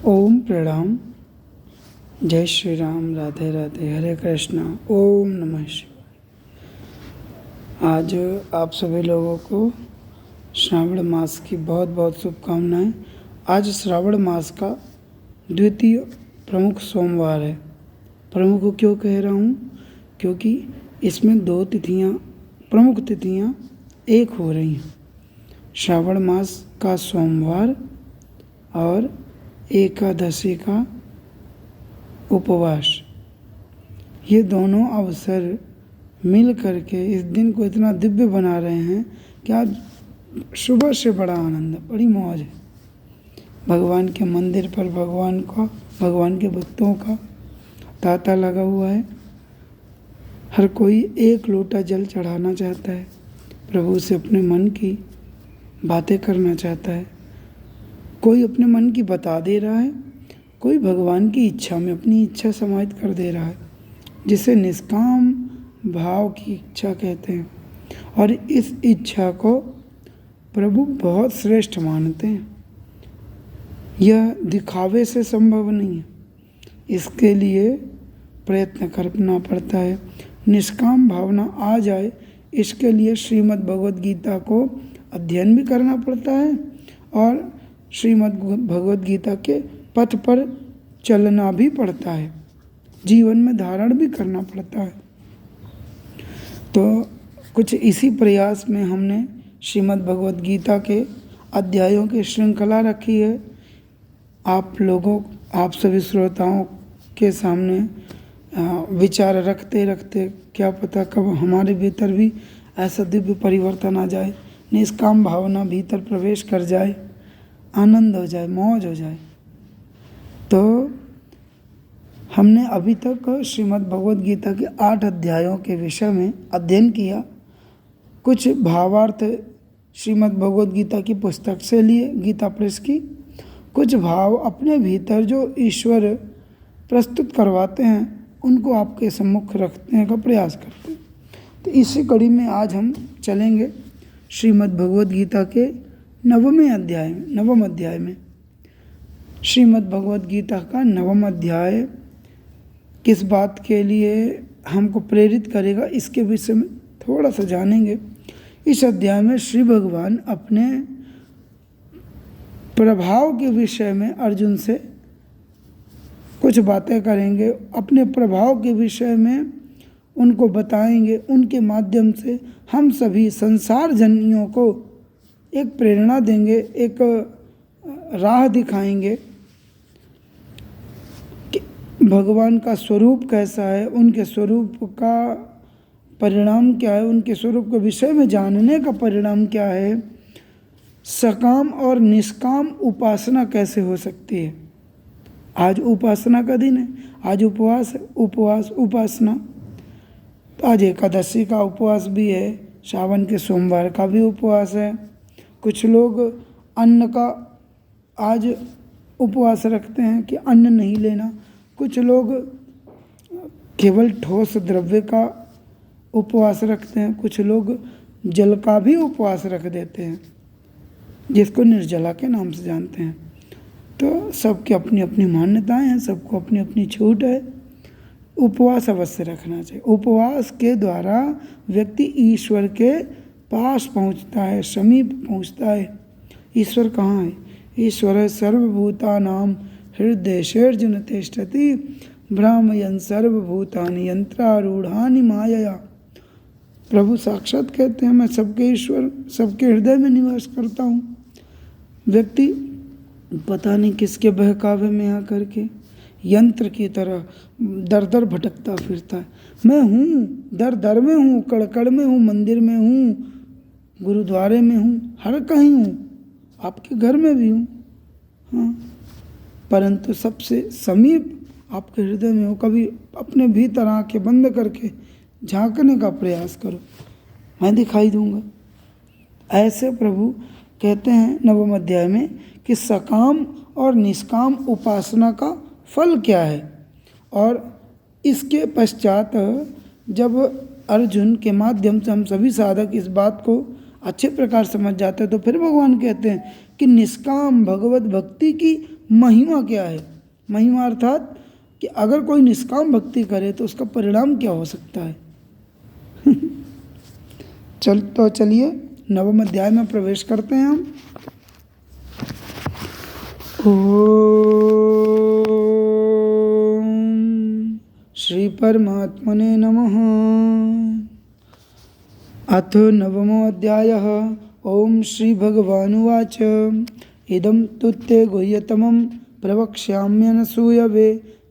ओम प्रणाम। जय श्री राम। राधे राधे। हरे कृष्णा। ओम नमः शिवाय। आज आप सभी लोगों को श्रावण मास की बहुत बहुत शुभकामनाएं। आज श्रावण मास का द्वितीय प्रमुख सोमवार है। प्रमुख क्यों कह रहा हूँ? क्योंकि इसमें दो तिथियाँ, प्रमुख तिथियाँ एक हो रही हैं। श्रावण मास का सोमवार और एकादशी का उपवास, ये दोनों अवसर मिल करके इस दिन को इतना दिव्य बना रहे हैं कि आज सुबह से बड़ा आनंद है, बड़ी मौज है। भगवान के मंदिर पर भगवान के भक्तों का तांता लगा हुआ है। हर कोई एक लोटा जल चढ़ाना चाहता है, प्रभु से अपने मन की बातें करना चाहता है। कोई अपने मन की बता दे रहा है, कोई भगवान की इच्छा में अपनी इच्छा समाहित कर दे रहा है, जिसे निष्काम भाव की इच्छा कहते हैं। और इस इच्छा को प्रभु बहुत श्रेष्ठ मानते हैं। यह दिखावे से संभव नहीं है, इसके लिए प्रयत्न करना पड़ता है। निष्काम भावना आ जाए, इसके लिए श्रीमद् भगवद गीता को अध्ययन भी करना पड़ता है और श्रीमद् भगवद गीता के पथ पर चलना भी पड़ता है, जीवन में धारण भी करना पड़ता है। तो कुछ इसी प्रयास में हमने श्रीमद् भगवद गीता के अध्यायों की श्रृंखला रखी है। आप सभी श्रोताओं के सामने विचार रखते रखते क्या पता कब हमारे भीतर भी ऐसा दिव्य परिवर्तन आ जाए, निष्काम भावना भीतर प्रवेश कर जाए, आनंद हो जाए, मौज हो जाए। तो हमने अभी तक श्रीमद् भगवद गीता के 8 अध्यायों के विषय में अध्ययन किया। कुछ भावार्थ श्रीमद् भगवद गीता की पुस्तक से लिए, गीता प्रेस की। कुछ भाव अपने भीतर जो ईश्वर प्रस्तुत करवाते हैं, उनको आपके सम्मुख रखने का प्रयास करते हैं। तो इसी कड़ी में आज हम चलेंगे श्रीमद् भगवद गीता के नवम अध्याय में। श्रीमद् भगवद गीता का नवम अध्याय किस बात के लिए हमको प्रेरित करेगा, इसके विषय में थोड़ा सा जानेंगे। इस अध्याय में श्री भगवान अपने प्रभाव के विषय में अर्जुन से कुछ बातें करेंगे, अपने प्रभाव के विषय में उनको बताएंगे। उनके माध्यम से हम सभी संसार जनियों को एक प्रेरणा देंगे, एक राह दिखाएंगे कि भगवान का स्वरूप कैसा है, उनके स्वरूप का परिणाम क्या है, उनके स्वरूप के विषय में जानने का परिणाम क्या है, सकाम और निष्काम उपासना कैसे हो सकती है। आज उपासना का दिन है, आज उपवास है, उपासना। तो आज एकादशी का उपवास भी है, सावन के सोमवार का भी उपवास है। कुछ लोग अन्न का आज उपवास रखते हैं कि अन्न नहीं लेना। कुछ लोग केवल ठोस द्रव्य का उपवास रखते हैं। कुछ लोग जल का भी उपवास रख देते हैं, जिसको निर्जला के नाम से जानते हैं। तो सबकी अपनी अपनी मान्यताएं हैं, सबको अपनी अपनी छूट है। उपवास अवश्य रखना चाहिए। उपवास के द्वारा व्यक्ति ईश्वर के पास पहुंचता है, समीप पहुंचता है। ईश्वर कहाँ है? ईश्वर सर्वभूतानां हृदयेषु तिष्ठति भ्रामयन् सर्वभूतानि यंत्रारूढ़ानि मायया। प्रभु साक्षात कहते हैं, मैं सबके ईश्वर, सबके हृदय में निवास करता हूँ। व्यक्ति पता नहीं किसके बहकावे में आकर के यंत्र की तरह दर दर भटकता फिरता है। मैं हूँ, दर दर में हूँ, कड़ कड़ में हूँ, मंदिर में हूँ, गुरुद्वारे में हूँ, हर कहीं हूँ, आपके घर में भी हूँ, हाँ, परंतु सबसे समीप आपके हृदय में हो। कभी अपने भीतर आंखें बंद करके झांकने का प्रयास करो, मैं दिखाई दूंगा। ऐसे प्रभु कहते हैं नवम अध्याय में कि सकाम और निष्काम उपासना का फल क्या है। और इसके पश्चात जब अर्जुन के माध्यम से हम सभी साधक इस बात को अच्छे प्रकार समझ जाते हैं, तो फिर भगवान कहते हैं कि निष्काम भगवत भक्ति की महिमा क्या है। महिमा अर्थात कि अगर कोई निष्काम भक्ति करे तो उसका परिणाम क्या हो सकता है। चलिए 9वें अध्याय में प्रवेश करते हैं हम। ओम श्री परमात्मने नमः। अथ 9मो अध्यायः। ओम श्री भगवानुवाच इदं तुत्ते गुह्यतमं प्रवक्ष्याम्यनसूयवे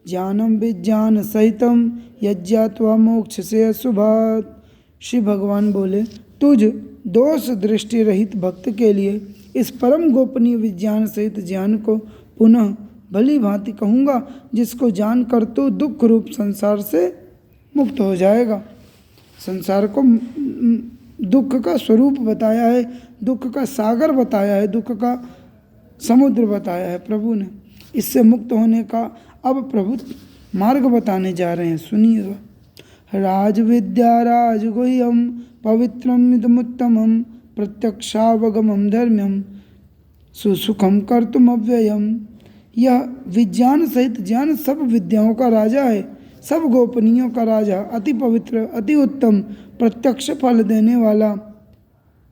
ज्ञानं विज्ञानसहितं यज्ञात्वा मोक्षसे अशुभात्। श्री भगवान बोले, तुझ दोष दृष्टि रहित भक्त के लिए इस परम गोपनीय विज्ञान सहित ज्ञान को पुनः भली भांति कहूँगा, जिसको जानकर तो दुख रूप संसार से मुक्त हो जाएगा। संसार को दुख का स्वरूप बताया है, दुख का सागर बताया है, दुख का समुद्र बताया है प्रभु ने। इससे मुक्त होने का अब प्रभु मार्ग बताने जा रहे हैं, सुनिएगा। राजविद्या राजगुह्यम पवित्रम इदमुत्तमम प्रत्यक्षावगमम धर्म्यम सुसुखम कर्तुम अव्ययम। यह विज्ञान सहित ज्ञान सब विद्याओं का राजा है, सब गोपनीयों का राजा, अति पवित्र, अति उत्तम, प्रत्यक्ष फल देने वाला,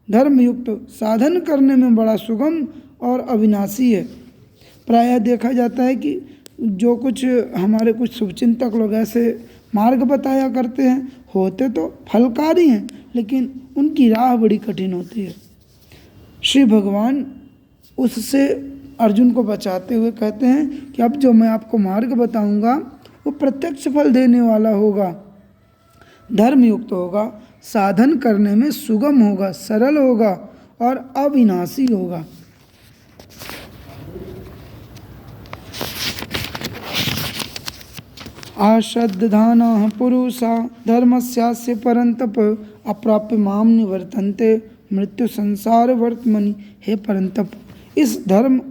धर्मयुक्त, साधन करने में बड़ा सुगम और अविनाशी है। प्रायः देखा जाता है कि जो कुछ हमारे कुछ शुभचिंतक लोग ऐसे मार्ग बताया करते हैं, होते तो फलकारी हैं, लेकिन उनकी राह बड़ी कठिन होती है। श्री भगवान उससे अर्जुन को बचाते हुए कहते हैं कि अब जो मैं आपको मार्ग बताऊंगा वो प्रत्यक्ष फल देने वाला होगा, धर्मयुक्त होगा, साधन करने में सुगम होगा, सरल होगा और अविनाशी होगा। आश्रद्धानाः पुरुषा धर्मस्यास्य परंतप अप्राप्य माम निवर्तन्ते मृत्यु संसार वर्तमनि। हे परंतप, इस धर्म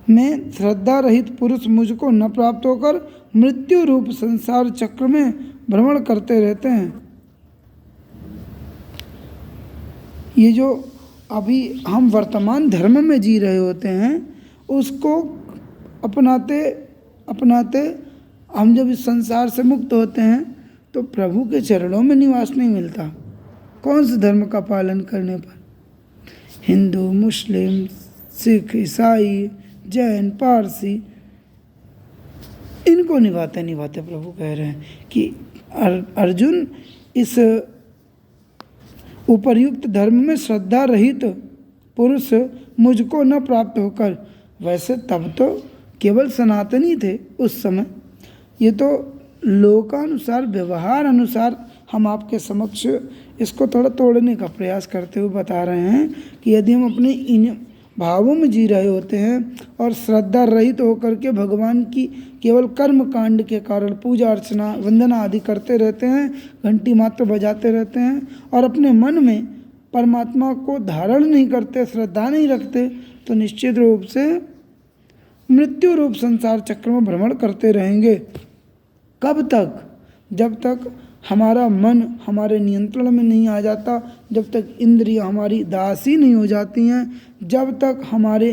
में श्रद्धा रहित पुरुष मुझको न प्राप्त होकर मृत्यु रूप संसार चक्र में भ्रमण करते रहते हैं। ये जो अभी हम वर्तमान धर्म में जी रहे होते हैं, उसको अपनाते अपनाते हम जब इस संसार से मुक्त होते हैं तो प्रभु के चरणों में निवास नहीं मिलता। कौन से धर्म का पालन करने पर? हिंदू, मुस्लिम, सिख, ईसाई, जैन, पारसी, इनको निभाते निभाते प्रभु कह रहे हैं कि अर्जुन, इस उपर्युक्त धर्म में श्रद्धा रहित पुरुष मुझको न प्राप्त होकर, वैसे तब तो केवल सनातनी थे उस समय, ये तो लोकानुसार, व्यवहार अनुसार हम आपके समक्ष इसको थोड़ा तोड़ने का प्रयास करते हुए बता रहे हैं कि यदि हम अपने इन भावों में जी रहे होते हैं और श्रद्धा रहित होकर के भगवान की केवल कर्म कांड के कारण पूजा अर्चना वंदना आदि करते रहते हैं, घंटी मात्र बजाते रहते हैं और अपने मन में परमात्मा को धारण नहीं करते, श्रद्धा नहीं रखते, तो निश्चित रूप से मृत्यु रूप संसार चक्र में भ्रमण करते रहेंगे। कब तक? जब तक हमारा मन हमारे नियंत्रण में नहीं आ जाता, जब तक इंद्रियां हमारी दासी नहीं हो जाती हैं, जब तक हमारे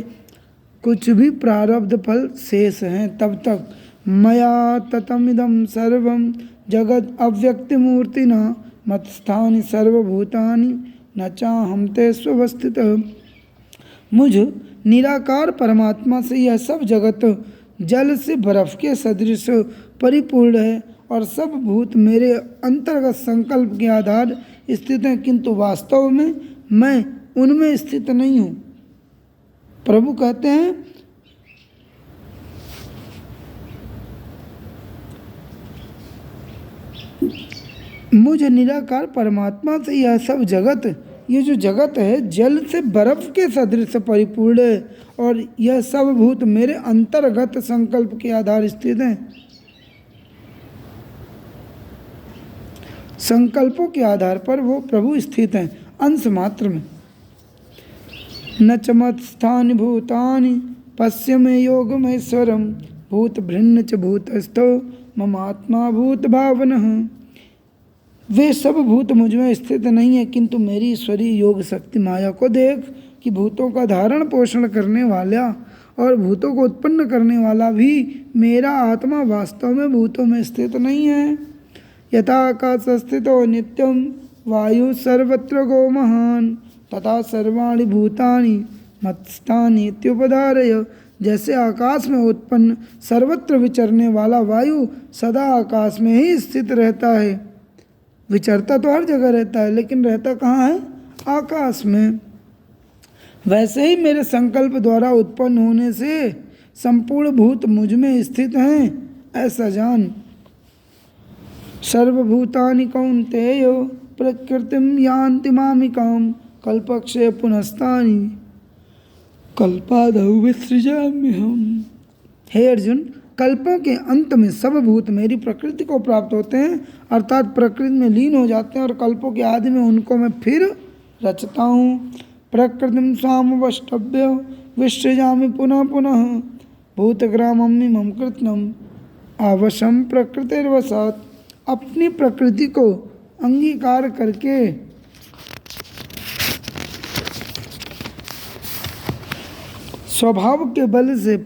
कुछ भी प्रारब्ध फल शेष हैं, तब तक मया ततमिदं सर्वं जगद अव्यक्तमूर्तिना मत्स्थानि सर्वभूतानि न चाहं ते स्वस्थितः। मुझ निराकार परमात्मा से यह सब जगत जल से बर्फ के सदृश परिपूर्ण है और सब भूत मेरे अंतर्गत संकल्प के आधार स्थित हैं, किंतु वास्तव में मैं उनमें स्थित नहीं हूँ। प्रभु कहते हैं मुझ निराकार परमात्मा से यह सब जगत, ये जो जगत है जल से बर्फ के सदृश परिपूर्ण है और यह सब भूत मेरे अंतर्गत संकल्प के आधार स्थित हैं। संकल्पों के आधार पर वो प्रभु स्थित हैं, अंश मात्र में। न च मत्स्थानि भूतानि पश्य मे योगमैश्वरम भूत भृन्न च भूतस्थो ममात्मा भूत भावनः। वे सब भूत मुझ में स्थित नहीं है, किंतु मेरी ईश्वरीय योग शक्ति माया को देख कि भूतों का धारण पोषण करने वाला और भूतों को उत्पन्न करने वाला भी मेरा आत्मा वास्तव में भूतों में स्थित नहीं है। यथा आकाश स्थितो नित्यम वायु सर्वत्र गो महान तथा सर्वाणि भूतानि मत्स्थानि इत्युपधारय। जैसे आकाश में उत्पन्न सर्वत्र विचरने वाला वायु सदा आकाश में ही स्थित रहता है। विचरता तो हर जगह रहता है, लेकिन रहता कहाँ है? आकाश में। वैसे ही मेरे संकल्प द्वारा उत्पन्न होने से संपूर्ण भूत मुझ में स्थित हैं, ऐसा जान। सर्वभूतानि कौन्तेय प्रकृतिम यान्ति मामिकाम कल्पक्षय पुनस्तानि कल्पादौ विसृजाम्यहम्। हे अर्जुन, कल्पों के अंत में सब भूत मेरी प्रकृति को प्राप्त होते हैं, अर्थात प्रकृति में लीन हो जाते हैं, और कल्पों के आदि में उनको मैं फिर रचता हूँ। प्रकृतिम सामवष्टभ्य विसृजामि पुनः पुनः भूतग्राममिमं कृत्स्नम् अवशं प्रकृतिर्वशात्। अपनी प्रकृति को अंगीकार करके स्वभाव के बल से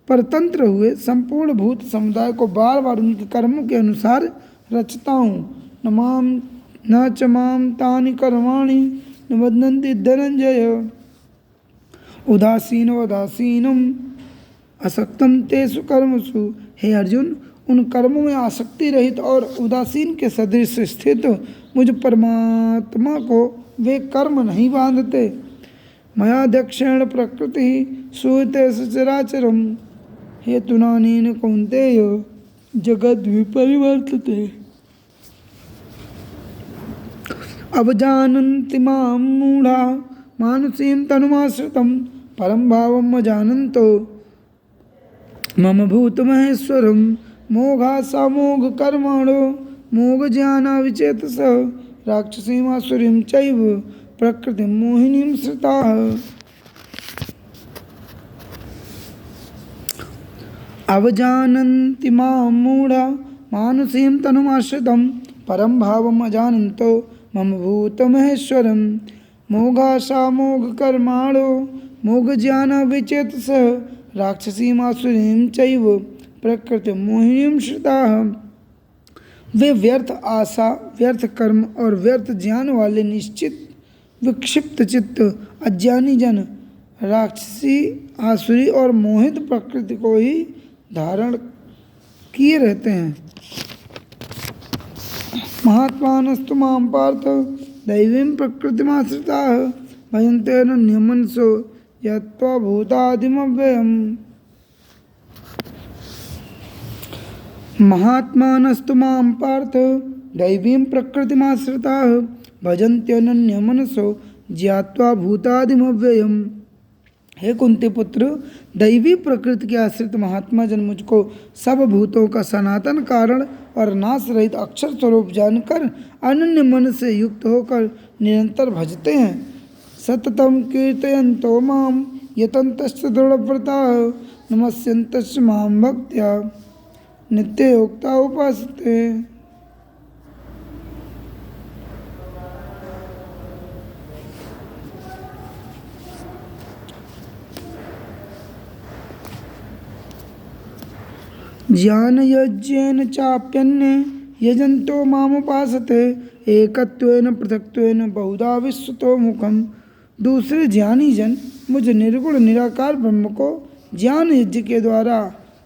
परतंत्र हुए संपूर्ण भूत समुदाय को बार बार उनके कर्मों के अनुसार रचता हूँ। न च माम तानि कर्माणि निबध्नन्ति धनंजय उदासीनम असक्तम तेषु कर्मसु। हे अर्जुन, उन कर्मों में आसक्ति रहित और उदासीन के सदृश स्थित मुझ परमात्मा को वे कर्म नहीं बांधते। मया दक्षिण प्रकृति सूयते सचराचरम हेतुनानेन कौन्तेय जगद् विपरिवर्तते। अवजानन्ति मां मूढ़ा मानुषीं तनुमाश्रितं परं भावम् अजानन्तो मम भूतमहेश्वरं मोघासामोघ कर्माणो मोघज्ञानाविचेतसः राक्षसीमासुरीं चैव प्रकृतिं मोहिनीं श्रिताः। अवजानन्ति मां मूढ़ा मानुषीं तनुमाश्रितं परं भावम् अजानन्तो मम भूतमहेश्वरं मोघासामोघ कर्माणो मोघज्ञानाविचेतसः राक्षसीमासुरीं चैव प्रकृतिं मोहिनीं श्रिताः। वे व्यर्थ आशा, व्यर्थ कर्म और व्यर्थ ज्ञान वाले निश्चित विक्षिप्त चित्त अज्ञानी जन राक्षसी, आसुरी और मोहित प्रकृति को ही धारण किए रहते हैं। महात्मानस्तु मां पार्थ दैवीं प्रकृतिमाश्रिताः भजन्ते अनन्यमनसो यत्त्वा भूतादिमव्ययम्। महात्मानस्तु मां पार्थ दैवीं प्रकृतिमाश्रिताः भजन्ते अनन्यमनसो ज्ञात्वा भूतादिमव्ययम्। हे कुंती पुत्र, दैवी प्रकृति के आश्रित महात्मा जन मुझको सब भूतों का सनातन कारण और नाश रहित अक्षर स्वरूप जानकर अनन्य मन से युक्त होकर निरंतर भजते हैं। सततम कीर्तयन्तो माम यतन्तश्च दृढ़व्रताः नमस्यन्तश्च मां भक्त्या नित्ययोक्ता उपासते। ज्ञानयज्ञेन चाप्यन्ये यजन्तो मामुपासते एकत्वेन पृथक्त्वेन बहुधा विश्वतो मुखम। दूसरे ज्ञानी जन मुझ निर्गुण निराकार ब्रह्म को ज्ञान यज्ञ के द्वारा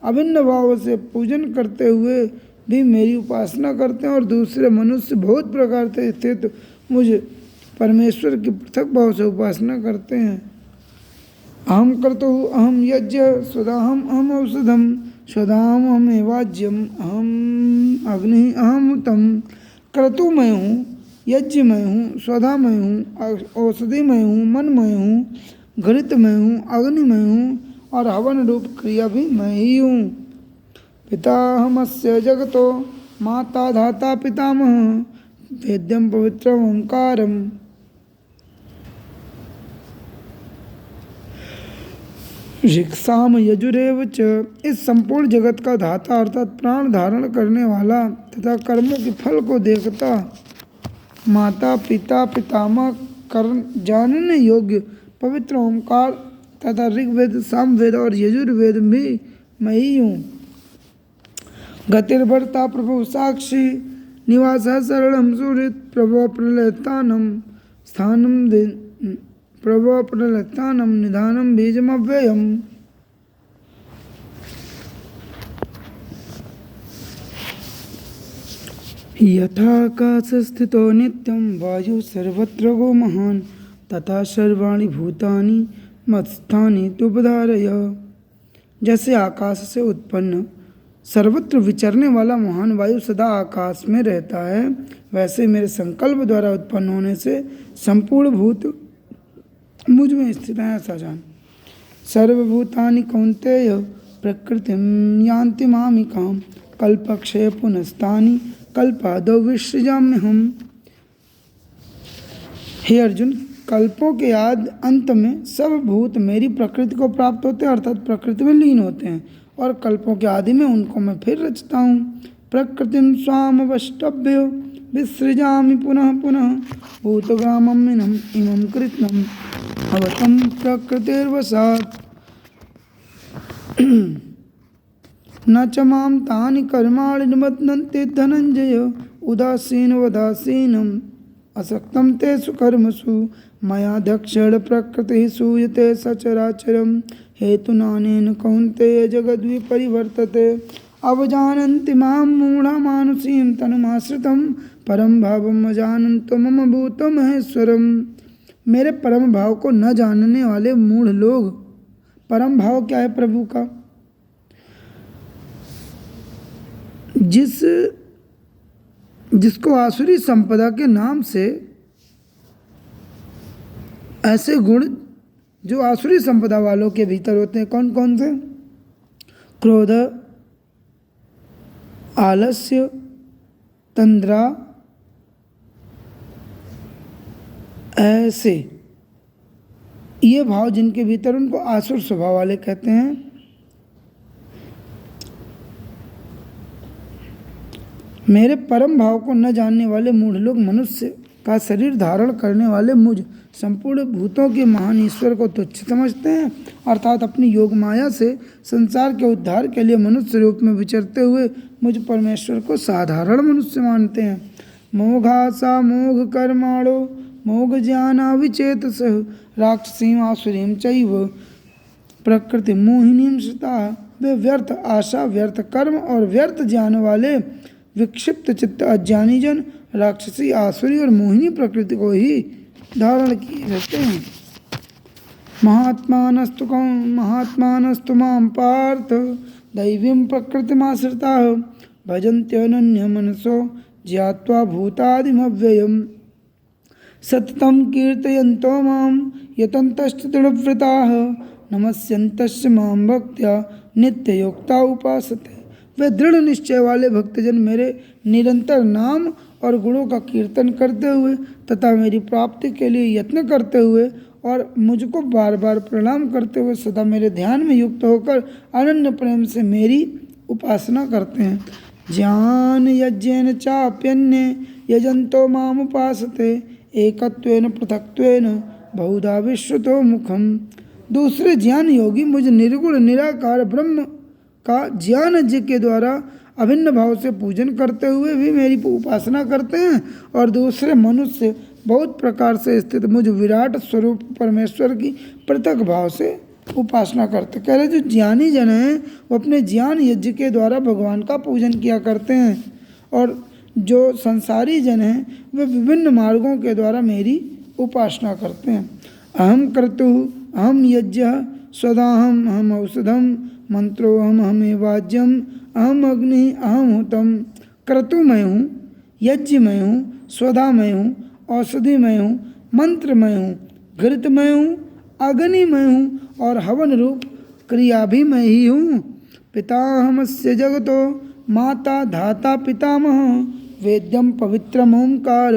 अभिन्न भाव से पूजन करते हुए भी मेरी उपासना करते हैं, और दूसरे मनुष्य बहुत प्रकार से स्थित मुझ परमेश्वर की पृथक भाव से उपासना करते हैं। अहम कर्तु अहम यज्ञ स्वदाहम अहम औषधम स्वदाम अहम एवाज्यम अहम अग्नि अहम तम। क्रतु मैं हूँ, यज्ञ मैं हूँ, स्वधा मैं हूँ, औषधि मैं हूँ, मन मैं हूँ, घृत मैं हूँ, अग्नि मैं हूँ, और हवन रूप क्रिया भी मैं ही हूँ। पिताहमस्य जगतो माता धाता पितामह वेद्यम पवित्रम ओंकारम। ऋक्साम यजुरेव च। इस संपूर्ण जगत का धाता अर्थात प्राण धारण करने वाला तथा कर्मों के फल को देखता माता पिता पितामह, कर्म जानने योग्य पवित्र ओंकार तथा ऋग्वेद, सामवेद और यजुर्वेद भी मैं ही हूँ। गतिर्भर्ता प्रभु साक्षी निवास शरणम सुहृत प्रभो प्रलयतानम स्थानम प्रभो प्रलयतानम निधानम बीजमव्ययम। यथाकाशस्थितो नित्यं वायु सर्वत्र गो महान् तथा सर्वाणि भूतानि मत्स्थानि तुपधारय। जैसे आकाश से उत्पन्न सर्वत्र विचरने वाला महान वायु सदा आकाश में रहता है, वैसे मेरे संकल्प द्वारा उत्पन्न होने से संपूर्ण भूत मुझ में स्थित हैं, ऐसा जान। सर्वभूतानि कौन्तेय प्रकृतिं यान्ति मामिकां कल्पक्षय पुनस्तानि कल्पादौ विसृजाम्यहम्। हे अर्जुन, कल्पों के आदि अंत में सब भूत मेरी प्रकृति को प्राप्त होते हैं, अर्थात प्रकृति में लीन होते हैं, और कल्पों के आदि में उनको मैं फिर रचता हूँ। प्रकृतिम स्वामवष्टभ्य विसृजामि पुनः पुनः भूतग्रामम् इमं कृत्स्नम् अवतं प्रकृतिर्वशात्। न च मां तानि कर्माणि निबध्नन्ति धनञ्जय उदासीनवदासीनम् असक्तं तेषु कर्मसु मयाध्यक्षेण प्रकृतिः सूयते सचराचरम् हेतुनानेन कौन्तेय जगद्विपरिवर्तते अवजानन्ति मां मूढा मानुषीं तनुमाश्रितं परम भावम् अजानन्तो मम भूतो महेश्वरम्। मेरे परम भाव को न जानने वाले मूढ़ लोग, परम भाव क्या है प्रभु का, जिसको आसुरी संपदा के नाम से ऐसे गुण जो आसुरी संपदा वालों के भीतर होते हैं, कौन कौन से? क्रोध, आलस्य, तंद्रा, ऐसे ये भाव जिनके भीतर, उनको आसुर स्वभाव वाले कहते हैं। मेरे परम भाव को न जानने वाले मूढ़ लोग मनुष्य का शरीर धारण करने वाले मुझ संपूर्ण भूतों के महान ईश्वर को तुच्छ समझते हैं, अर्थात अपनी योग माया से संसार के उद्धार के लिए मनुष्य रूप में विचरते हुए मुझ परमेश्वर को साधारण मनुष्य मानते हैं। मोघासा मोघ कर्माणो मोघ ज्ञानाविचेतसः राक्षसीं आसुरीं चैव प्रकृति मोहिनीं श्रिता। वे व्यर्थ आशा, व्यर्थ कर्म और व्यर्थ ज्ञान वाले विक्षिप्त चित्त अज्ञानी जन राक्षसी, आसुरी और मोहिनी प्रकृति को ही धारण किए रहते हैं। महात्मानस्तु मां पार्थ दैवीं प्रकृतिमाश्रिताः भजन्त्यनन्यमनसो ज्ञात्वा भूतादिमव्ययम् सततं कीर्तयन्तो मां यतन्तश्च दृढव्रताः नमस्यन्तश्च मां भक्त्या नित्ययुक्ता उपासते। वे दृढ़ निश्चय वाले भक्तजन मेरे निरंतर नाम और गुणों का कीर्तन करते हुए तथा मेरी प्राप्ति के लिए यत्न करते हुए और मुझको बार बार प्रणाम करते हुए सदा मेरे ध्यान में युक्त होकर अनन्य प्रेम से मेरी उपासना करते हैं। ज्ञान यज्ञेन चाप्यन्ये यजन्तो माम उपासते एकत्वेन पृथक्त्वेन बहुधा विश्रुतो मुखम। दूसरे ज्ञान योगी मुझ निर्गुण निराकार ब्रह्म का ज्ञान यज्ञ के द्वारा अभिन्न भाव से पूजन करते हुए भी मेरी उपासना करते हैं, और दूसरे मनुष्य बहुत प्रकार से स्थित मुझ विराट स्वरूप परमेश्वर की पृथक भाव से उपासना करते। कह रहे जो ज्ञानी जन हैं वो अपने ज्ञान यज्ञ के द्वारा भगवान का पूजन किया करते हैं, और जो संसारी जन हैं वे विभिन्न मार्गों के द्वारा मेरी उपासना करते हैं। अहम कर्तु अहम यज्ञ स्वदाहम अहम औषधम मंत्रो अहम वाज्यम अहम अग्नि अहम हुतम। क्रतु मैं हूँ, यज्ञ मैं हूँ, स्वधा मैं हूँ, औषधि मैं हूँ, मंत्र मैं हूँ, घृत मैं हूँ, अग्नि मैं हूँ और हवन रूप क्रिया भी मैं ही हूँ। पिताहमस्य जगतो माता धाता पितामह वेद्यम पवित्रम ओंकार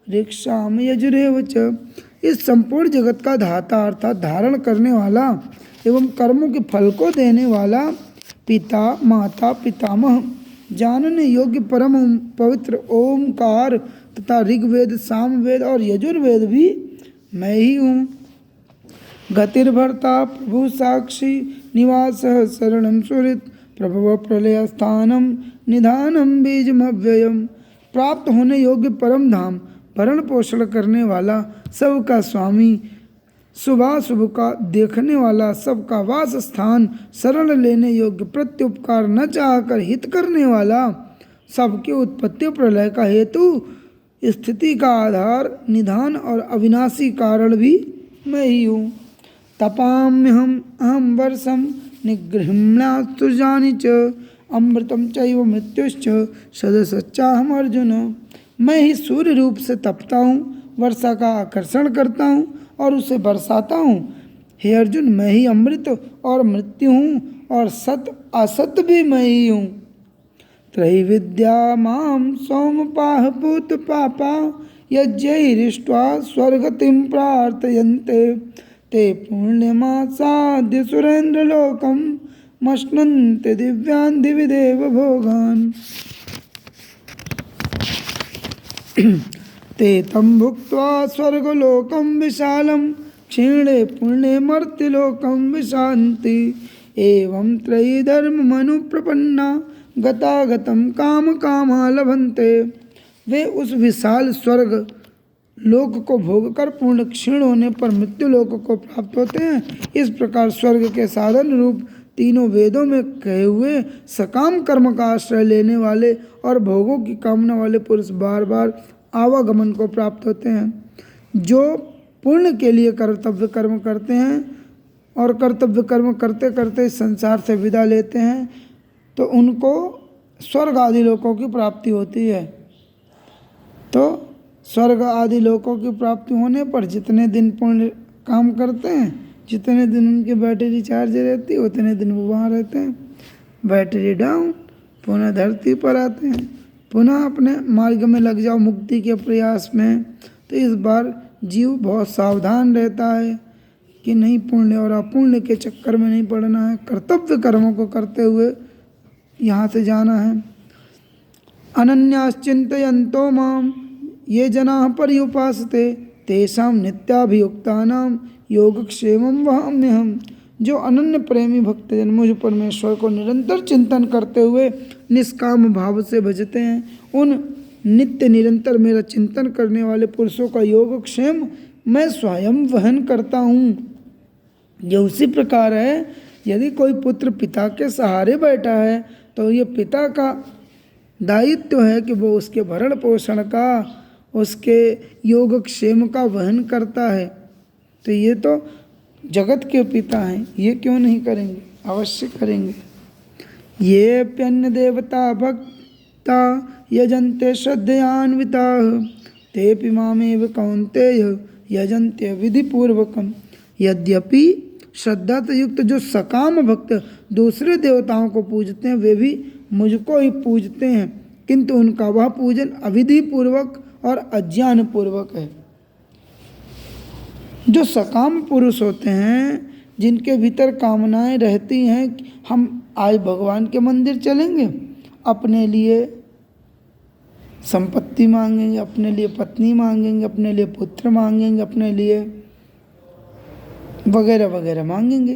ऋक्षाम यजुरेव च। इस संपूर्ण जगत का धाता अर्थात धारण करने वाला एवं कर्मों के फल को देने वाला पिता माता पितामह जानने योग्य परम पवित्र ओमकार तथा ऋग्वेद सामवेद और यजुर्वेद भी मैं ही हूँ। गतिर्भर्ता प्रभु साक्षी निवासः शरणं सुहृत् प्रभव प्रलय स्थानम निधानम बीजमव्ययम। प्राप्त होने योग्य परम धाम, भरण पोषण करने वाला, सबका स्वामी, शुभाशुभ का देखने वाला, सबका वास स्थान, शरण लेने योग्य, प्रत्युपकार न चाहकर हित करने वाला, सबकी उत्पत्ति प्रलय का हेतु, स्थिति का आधार, निधान और अविनाशी कारण भी मैं ही हूँ। तपाम्यहम अहम वर्षम निगृह्णास्तुजानि च अमृतम चैव मृत्युश्च सदसच्चाहम अर्जुन। मैं ही सूर्य रूप से तपता हूँ, वर्षा का आकर्षण करता हूँ और उसे बरसाता हूँ। हे अर्जुन, मैं ही अमृत और मृत्यु हूँ और सत असत भी मैं ही हूँ। त्रैविद्या माम सोमपाह पूत पापा यज्ञैरिष्ट्वा स्वर्गतिं प्रार्थयन्ते ते पुण्यमासाद्य सुरेन्द्रलोकं मश्नुन्ते दिव्यान् दिवि देव भोगान्। ते तं भुक्त्वा स्वर्गलोकं विशालं क्षीणे पुण्ये मर्त्यलोकं विशान्ति। एवं त्रयी धर्ममनुप्रपन्ना गतागतं काम कामा लभन्ते। वे उस विशाल स्वर्ग लोक को भोगकर पूर्ण क्षीण होने पर मृत्यु लोक को प्राप्त होते हैं। इस प्रकार स्वर्ग के साधन रूप तीनों वेदों में कहे हुए सकाम कर्म का आश्रय लेने वाले और भोगों की कामना वाले पुरुष बार बार आवागमन को प्राप्त होते हैं। जो पुण्य के लिए कर्तव्य कर्म करते हैं और कर्तव्य कर्म करते करते संसार से विदा लेते हैं तो उनको स्वर्ग आदि लोकों की प्राप्ति होती है। तो स्वर्ग आदि लोकों की प्राप्ति होने पर जितने दिन पुण्य काम करते हैं, जितने दिन उनकी बैटरी चार्ज रहती है, उतने दिन वो वहाँ रहते हैं। बैटरी डाउन, पुनः धरती पर आते हैं, पुनः अपने मार्ग में लग जाओ मुक्ति के प्रयास में। तो इस बार जीव बहुत सावधान रहता है कि नहीं पुण्य और अपुण्य के चक्कर में नहीं पड़ना है, कर्तव्य कर्मों को करते हुए यहाँ से जाना है। अनन्याश्चिन्तयन्तो माम ये जनाः पर्युपासते तेषां नित्याभियुक्तानां योगक्षेमं वहाम्यहम्। जो अनन्य प्रेमी भक्तजन मुझ परमेश्वर को निरंतर चिंतन करते हुए निष्काम भाव से भजते हैं, उन नित्य निरंतर मेरा चिंतन करने वाले पुरुषों का योगक्षेम मैं स्वयं वहन करता हूँ। ये उसी प्रकार है, यदि कोई पुत्र पिता के सहारे बैठा है तो ये पिता का दायित्व है कि वो उसके भरण पोषण का, उसके योगक्षेम का वहन करता है। तो ये तो जगत के पिता हैं, ये क्यों नहीं करेंगे, अवश्य करेंगे। ये प्यन्य देवता भक्ता यजन्ते श्रद्धयान्विताः तेऽपि मामेव कौन्तेय यजन्ते विधिपूर्वकम्। यद्यपि श्रद्धा से युक्त जो सकाम भक्त दूसरे देवताओं को पूजते हैं वे भी मुझको ही पूजते हैं, किंतु उनका वह पूजन अविधि पूर्वक और अज्ञान पूर्वक है। जो सकाम पुरुष होते हैं, जिनके भीतर कामनाएं रहती हैं कि हम आज भगवान के मंदिर चलेंगे, अपने लिए संपत्ति मांगेंगे, अपने लिए पत्नी मांगेंगे, अपने लिए पुत्र मांगेंगे, अपने लिए वगैरह वगैरह मांगेंगे,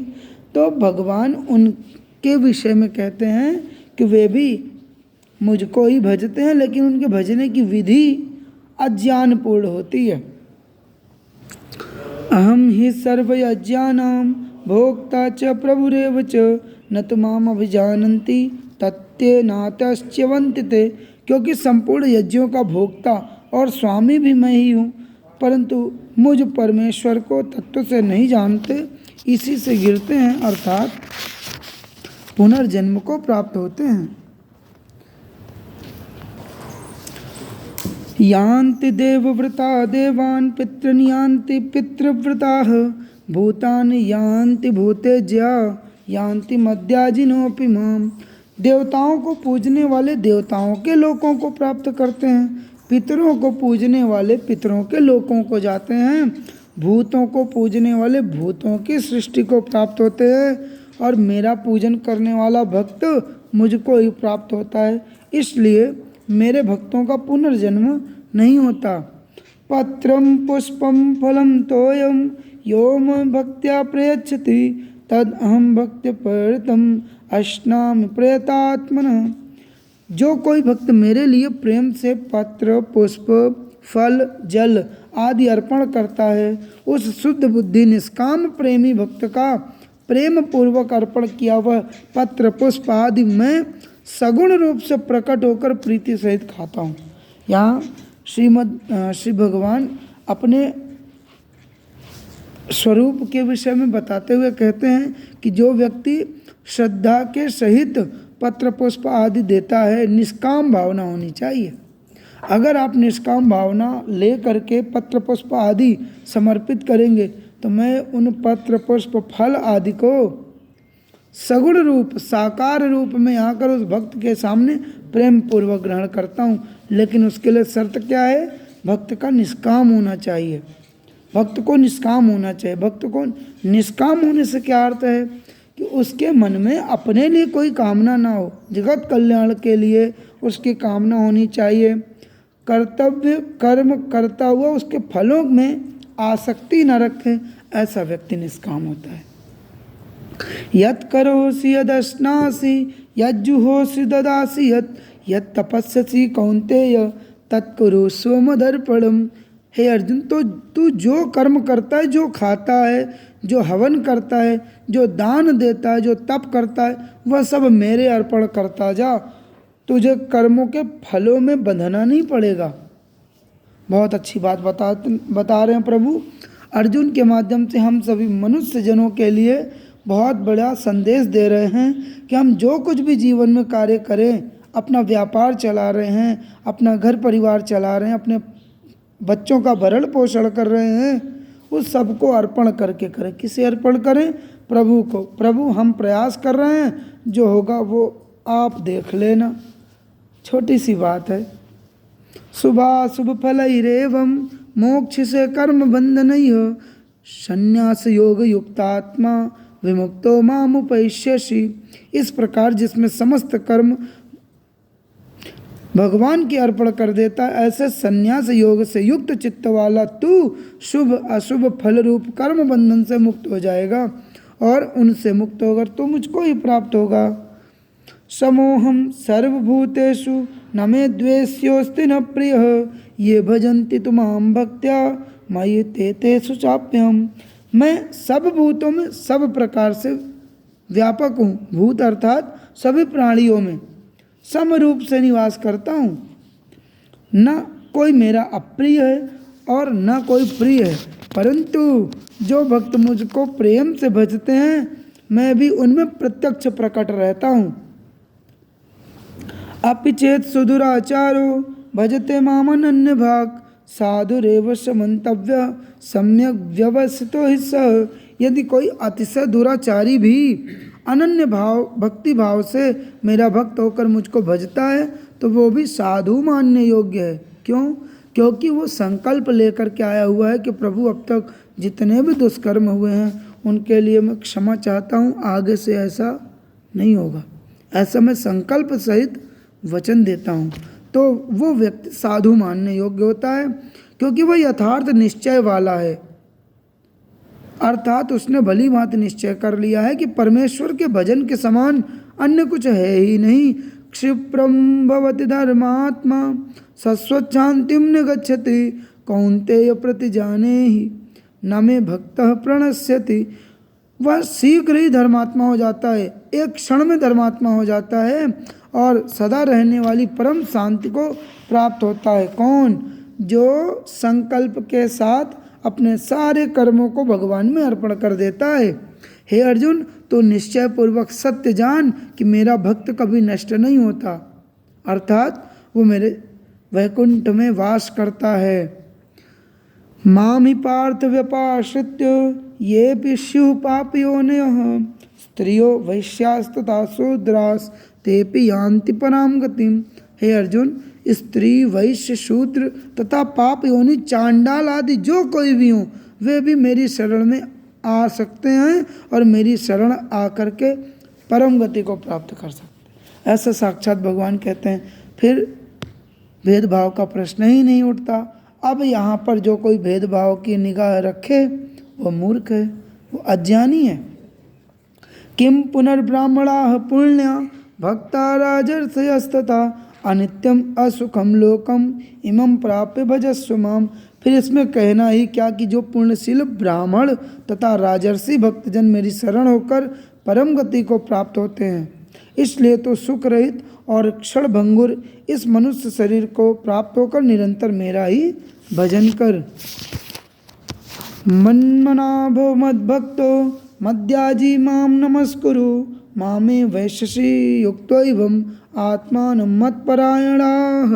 तो भगवान उनके विषय में कहते हैं कि वे भी मुझको ही भजते हैं, लेकिन उनके भजने की विधि अज्ञानपूर्ण होती है। अहम ही सर्वयज्ञानां भोक्ता च प्रभुरेव च न तो माम अभिजानन्ति तत्येनातश्च्यवन्ति ते। क्योंकि संपूर्ण यज्ञों का भोक्ता और स्वामी भी मैं ही हूँ, परंतु मुझ परमेश्वर को तत्व से नहीं जानते, इसी से गिरते हैं, अर्थात पुनर्जन्म को प्राप्त होते हैं। यान्ति देवव्रता देवान् पितॄन् यान्ति पितृव्रताः भूतानि यान्ति भूतेज्या यान्ति मद्याजिनोऽपि माम्। देवताओं को पूजने वाले देवताओं के लोकों को प्राप्त करते हैं, पितरों को पूजने वाले पितरों के लोकों को जाते हैं, भूतों को पूजने वाले भूतों की सृष्टि को प्राप्त होते हैं, और मेरा पूजन करने वाला भक्त मुझको ही प्राप्त होता है। इसलिए मेरे भक्तों का पुनर्जन्म नहीं होता। पत्रम पुष्पम फलम तोयम यो मम भक्त्या प्रयच्छति तद अहम भक्ति प्रयतम अश्नामि प्रयतात्मनः। जो कोई भक्त मेरे लिए प्रेम से पत्र, पुष्प, फल, जल आदि अर्पण करता है, उस शुद्ध बुद्धि निष्काम प्रेमी भक्त का प्रेम पूर्वक अर्पण किया वह पत्र, पुष्प आदि मैं सगुण रूप से प्रकट होकर प्रीति सहित खाता हूँ। यहाँ श्री भगवान अपने स्वरूप के विषय में बताते हुए कहते हैं कि जो व्यक्ति श्रद्धा के सहित पत्र पुष्प आदि देता है, निष्काम भावना होनी चाहिए। अगर आप निष्काम भावना ले करके पत्र पुष्प आदि समर्पित करेंगे तो मैं उन पत्र पुष्प फल आदि को सगुण रूप साकार रूप में आकर उस भक्त के सामने प्रेम पूर्वक ग्रहण करता हूँ। लेकिन उसके लिए शर्त क्या है? भक्त का निष्काम होना चाहिए। भक्त को निष्काम होना चाहिए। भक्त को निष्काम होने से क्या अर्थ है? कि उसके मन में अपने लिए कोई कामना ना हो, जगत कल्याण के लिए उसकी कामना होनी चाहिए। कर्तव्य कर्म करता हुआ उसके फलों में आसक्ति न रखे, ऐसा व्यक्ति निष्काम होता है। यत् करोसि यदश्नासि यज्जुहोसि ददासि यत् तपस्यसि कौन्तेय तत्कुरुष्व मदर्पणम्। हे अर्जुन, तो तू जो कर्म करता है, जो खाता है, जो हवन करता है, जो दान देता है, जो तप करता है, वह सब मेरे अर्पण करता जा। तुझे कर्मों के फलों में बंधना नहीं पड़ेगा। बहुत अच्छी बात बता रहे हैं प्रभु। अर्जुन के माध्यम से हम सभी मनुष्य जनों के लिए बहुत बड़ा संदेश दे रहे हैं कि हम जो कुछ भी जीवन में कार्य करें, अपना व्यापार चला रहे हैं, अपना घर परिवार चला रहे हैं, अपने बच्चों का भरण पोषण कर रहे हैं, उस सबको अर्पण करके करें। किसे अर्पण करें? प्रभु को। प्रभु हम प्रयास कर रहे हैं, जो होगा वो आप देख लेना। छोटी सी बात है। शुभाशुभ फलैरेवं मोक्ष से कर्म बंधनैः संन्यास योग युक्तात्मा विमुक्तो मामुपैष्यसि। इस प्रकार जिसमें समस्त कर्म भगवान के अर्पण कर देता है, ऐसे संन्यास योग से युक्त चित्त वाला तू शुभ अशुभ फल रूप कर्म बंधन से मुक्त हो जाएगा और उनसे मुक्त होकर तो मुझको ही प्राप्त होगा। समोहम सर्वभूतेषु न मे द्वेष्योस्ति न प्रियः ये भजन्ति तु मां भक्त्या मयि ते तेषु चाप्यहम्। मैं सब भूतों में सब प्रकार से व्यापक हूँ। भूत अर्थात सभी प्राणियों में सम रूप से निवास करता हूँ। न कोई मेरा अप्रिय है और न कोई प्रिय है, परंतु जो भक्त मुझको प्रेम से भजते हैं, मैं भी उनमें प्रत्यक्ष प्रकट रहता हूँ। अपि चेत सुदुराचारो भजते मामनन्य भाग साधुरेव समन्तव्य सम्यक व्यवस्थितो हि सः। यदि कोई अतिशय दुराचारी भी अनन्य भाव भक्ति भाव से मेरा भक्त होकर मुझको भजता है तो वो भी साधु मानने योग्य है। क्यों? क्योंकि वो संकल्प लेकर के आया हुआ है कि प्रभु अब तक जितने भी दुष्कर्म हुए हैं उनके लिए मैं क्षमा चाहता हूँ, आगे से ऐसा नहीं होगा, ऐसा मैं संकल्प सहित वचन देता हूँ। तो वो व्यक्ति साधु मानने योग्य होता है, क्योंकि वह यथार्थ निश्चय वाला है। अर्थात उसने भली भांति निश्चय कर लिया है कि परमेश्वर के भजन के समान अन्य कुछ है ही नहीं। क्षिप्रम भवति धर्मात्मा सस्वच्छांतिम न गच्छति कौन्तेय प्रतिजानेहि न मे भक्तः प्रणश्यति। वह शीघ्र ही धर्मात्मा हो जाता है, एक क्षण में धर्मात्मा हो जाता है और सदा रहने वाली परम शांति को प्राप्त होता है। कौन? जो संकल्प के साथ अपने सारे कर्मों को भगवान में अर्पण कर देता है। हे अर्जुन, तो निश्चय पूर्वक सत्य जान कि मेरा भक्त कभी नष्ट नहीं होता, अर्थात वो मेरे वैकुंठ में वास करता है। माम ही पार्थ व्यपाश्रित्य ये पिष्यु पापयोनयः स्त्रियो वैश्यास्तथा शूद्रास तेपि यान्ति पराम गतिम। हे अर्जुन, स्त्री वैश्य शूद्र तथा पाप योनि चांडाल आदि जो कोई भी हो, वे भी मेरी शरण में आ सकते हैं और मेरी शरण आकर के परम गति को प्राप्त कर सकते हैं। ऐसा साक्षात भगवान कहते हैं। फिर भेदभाव का प्रश्न ही नहीं उठता। अब यहाँ पर जो कोई भेदभाव की निगाह रखे वो मूर्ख है, वो अज्ञानी है। किम पुनर्ब्राह्मणाः पुण्या भक्ता राजर्षयस्तथा अनित्यम असुखम लोकम इमं प्राप्य भजस्व माम। फिर इसमें कहना ही क्या कि जो पुण्यशील ब्राह्मण तथा राजर्षि भक्तजन मेरी शरण होकर परम गति को प्राप्त होते हैं, इसलिए तो सुख रहित और क्षण भंगुर इस मनुष्य शरीर को प्राप्त होकर निरंतर मेरा ही भजन कर। मन्मनाभो मद्भक्तो मद्याजी माम नमस्कुरु मामे वैश्यसी युक्तो एवं आत्मान मत्परायणाः।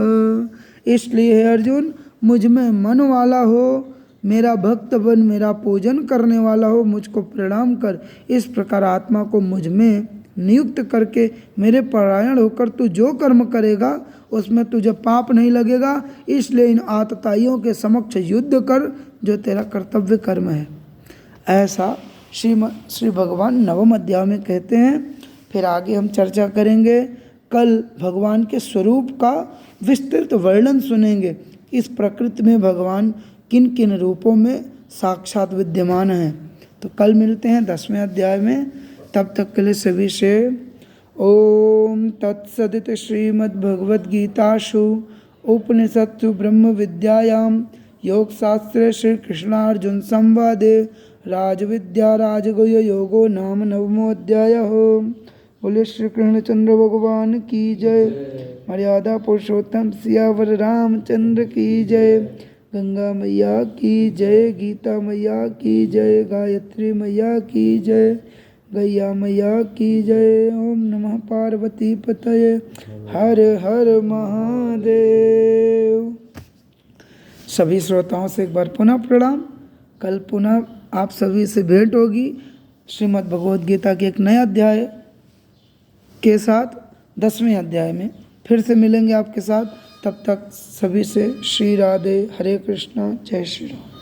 इसलिए हे अर्जुन, मुझ में मन वाला हो, मेरा भक्त बन, मेरा पूजन करने वाला हो, मुझको प्रणाम कर। इस प्रकार आत्मा को मुझ में नियुक्त करके मेरे परायण होकर तू जो कर्म करेगा उसमें तुझे पाप नहीं लगेगा। इसलिए इन आतताइयों के समक्ष युद्ध कर जो तेरा कर्तव्य कर्म है। ऐसा श्री भगवान नवम अध्याय में कहते हैं। फिर आगे हम चर्चा करेंगे। कल भगवान के स्वरूप का विस्तृत वर्णन सुनेंगे। इस प्रकृति में भगवान किन किन रूपों में साक्षात विद्यमान हैं। तो कल मिलते हैं 10वें अध्याय में। तब तक के लिए सभी से ओम तत्सदिति श्रीमद्भगवद्गीतासु उपनिषत्सु ब्रह्म विद्यायां योगशास्त्रे श्री कृष्णार्जुन संवादे राजविद्या राजगुह्य योगो नाम नवमोऽध्यायः। बोले श्री कृष्णचंद्र भगवान की जय। मर्यादा पुरुषोत्तम सियावर रामचंद्र की जय। गंगा मैया की जय, गीता मैया की जय, गायत्री मैया की जय, गैया मैया की जय। ओम नमः पार्वती पतये, हर हर महादेव। सभी श्रोताओं से एक बार पुनः प्रणाम। कल पुनः आप सभी से भेंट होगी श्रीमद् भगवद गीता के एक नए अध्याय के साथ 10वें अध्याय में। फिर से मिलेंगे आपके साथ। तब तक सभी से श्री राधे, हरे कृष्णा, जय श्री राम।